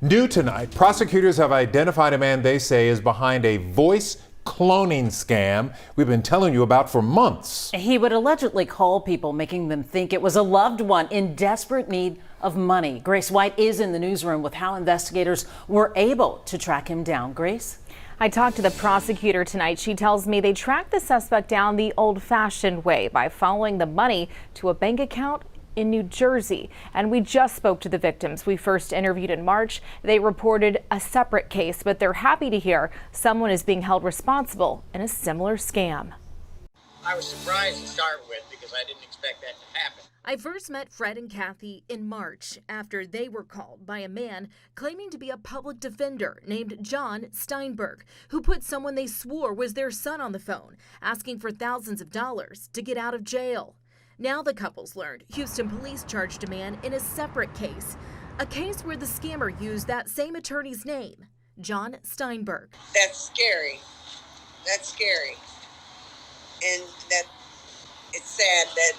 New tonight, prosecutors have identified a man they say is behind a voice cloning scam we've been telling you about for months. He would allegedly call people, making them think it was a loved one in desperate need of money. Grace White is in the newsroom with how investigators were able to track him down. Grace? I talked to the prosecutor tonight. She tells me they tracked the suspect down the old-fashioned way by following the money to a bank account in New Jersey. And we just spoke to the victims we first interviewed in March. They reported a separate case, but they're happy to hear someone is being held responsible in a similar scam. I was surprised to start with because I didn't expect that to happen. I first met Fred and Kathy in March after they were called by a man claiming to be a public defender named John Steinberg, who put someone they swore was their son on the phone, asking for thousands of dollars to get out of jail. Now the couple's learned Houston police charged a man in a separate case, a case where the scammer used that same attorney's name, John Steinberg. That's scary. That's scary. And that it's sad that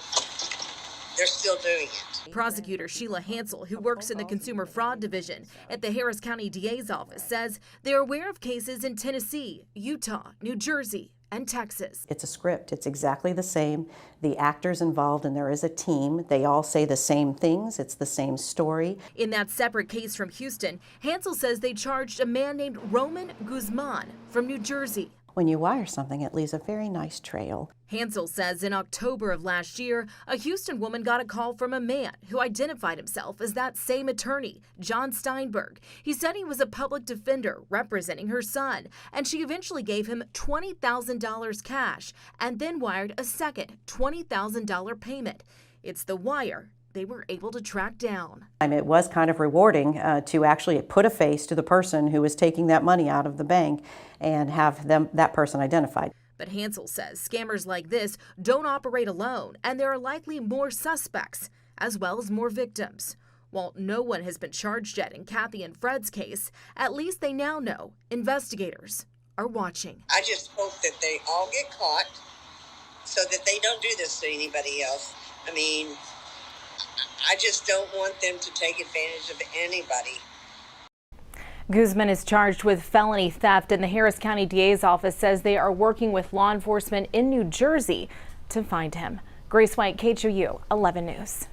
they're still doing it. Prosecutor Sheila Hansel, who works in the Consumer Fraud Division at the Harris County DA's office, says they're aware of cases in Tennessee, Utah, New Jersey, and Texas. It's a script. It's exactly the same. The actors involved, and there is a team. They all say the same things. It's the same story. In that separate case from Houston, Hansel says they charged a man named Roman Guzman from New Jersey. When you wire something, it leaves a very nice trail. Hansel says in October of last year, a Houston woman got a call from a man who identified himself as that same attorney, John Steinberg. He said he was a public defender representing her son, and she eventually gave him $20,000 cash and then wired a second $20,000 payment. It's the wire they were able to track down. It was kind of rewarding to actually put a face to the person who was taking that money out of the bank and have that person identified. But Hansel says scammers like this don't operate alone, and there are likely more suspects, as well as more victims. While no one has been charged yet in Kathy and Fred's case, at least they now know investigators are watching. I just hope that they all get caught so that they don't do this to anybody else. I mean, I just don't want them to take advantage of anybody. Guzman is charged with felony theft, and the Harris County DA's office says they are working with law enforcement in New Jersey to find him. Grace White, KHOU 11 News.